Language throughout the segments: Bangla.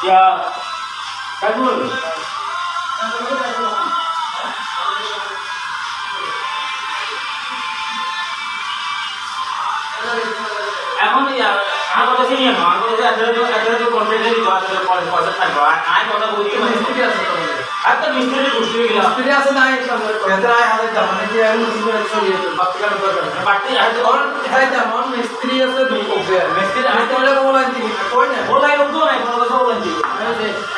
Ya, kabul. এখন আমার কথা শুনিয়ে না, আমার কথা এত কনফিডেন্স দিতে আসলে পয়সা থাকবে আর কথা বলতে মিস্ত্রি আছে তো আর তো মিস্ত্রি বুঝতে গেলাম মিস্ত্রি আছে না এটা মনে করে এটা আমাদের জামানে কি এখন মিস্ত্রি চলিয়ে তো বাচ্চার দরকার বাড়তি আর তো এটা যেমন মিস্ত্রি আছে দুই ওকে মিস্ত্রি আমি তো বলে বলাই দিই কই না বলাই লোক তো নাই কোনো কথা বলাই দিই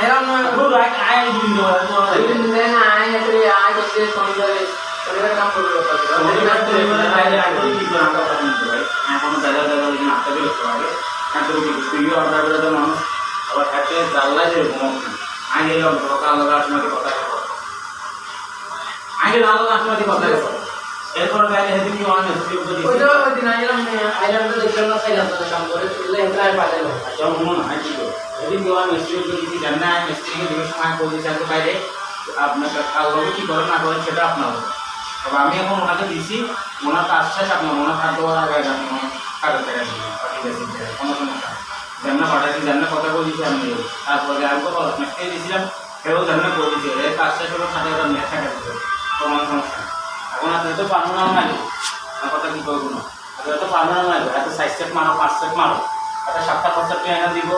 এরা না পুরো আয় দিন দিন না আয় এসে আয় করতে সন্ধ্যায় পরিবার কাম করবে কথা ওই মিস্ত্রি বলে বাইরে আয় করে কি করে আমরা কথা বলতে ভাই এখন দাদা যদি নাস্তা করে খাওয়াবে এত কিছু অর্ডার করে তো মানুষ আবার হাতে জানলা যেরকম আগে সকাল আসমাতে কথা আগে লাল আসমাতে কথা এরপর বাইরে হেদিন কি অনেক ওই দিন আইলাম তো দেখলাম না সাইলাম তো কাম করে তুলে এন্ট্রাই পাইলো আচ্ছা মনে না কি করে হেদিন কি অনেক মিস্ত্রি যদি জানা মিস্ত্রিকে দিনের সময় পজিশন তো বাইরে আপনাকে কালো কি করে না করে সেটা আপনার তবে আমি এখন ওনাকে দিছি ওনার কাজ শেষ আপনার ওনার খাদ্য আগে কাগজ টাকা দিবেন কোনো সমস্যা জান্না পাঠাচ্ছি জান্না কথা বলছি আমি তারপরে আমি তো আপনাকে দিয়েছিলাম সেও জান্না বলছি এর কাজ শেষ হলো 60,000 নিয়ে টাকা দিতে কোনো সমস্যা এখন আপনি তো পারবো না মারি কথা কি করবো না আপনার তো পারবো না মারবো এত 6 স্টেপ মারো 5 স্টেপ মারো একটা 7টা পেঁয়াজ দিব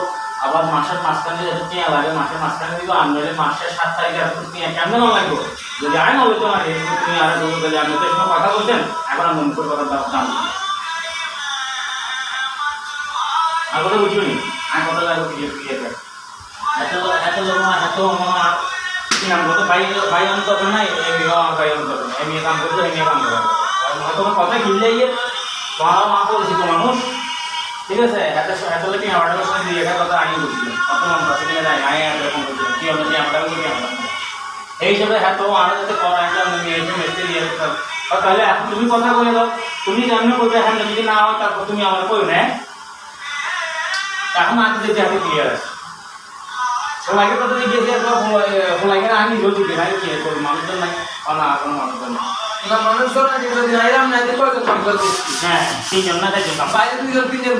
আবার মাসের মাঝখানে যেহেতু পেঁয়া লাগে মাসের মাঝখানে দিব আমলে মাসের 7 তারিখে পেঁয়া কেমন লাগবে যদি আয় না হইতো মানে তুমি আর বলে আমি তো এসব কথা বলছেন এখন আমি মনে করে কথা দাম আগতে বুঝুনি আর কত লাগবে কি এত কি নাম বলতো ভাই অন্তত নাই ভাই অন্তত এম কাম করতো এম কাম করা তোমার কথা কিনলে গিয়ে তোমার মা পরিচিত মানুষ ঠিক আছে এত লোক আমার সঙ্গে দুই একটা কথা আগে বলছিলাম কত মানুষ আছে কিনা যায় আয় এরকম বলছিলাম কি আমরা আমরা এই হিসাবে হ্যাঁ তো আরো যাতে করা একটা মেসেজ দিয়ে তাহলে এখন তুমি কথা বলে দাও তুমি যেমন করবে হ্যাঁ যদি না হয় তারপর তুমি আমার কই না এখন আগে যেতে হাতে ক্লিয়ার আছে ফলাইকে তো তুমি গেছে ফলাইকে আমি যদি বেড়াই কি করবো মানুষজন নাই না কোনো মানুষজন না মানুষজন যদি আইলাম না দেখো হ্যাঁ তিনজন না চাইজন বাইরে 2 জন 3 জন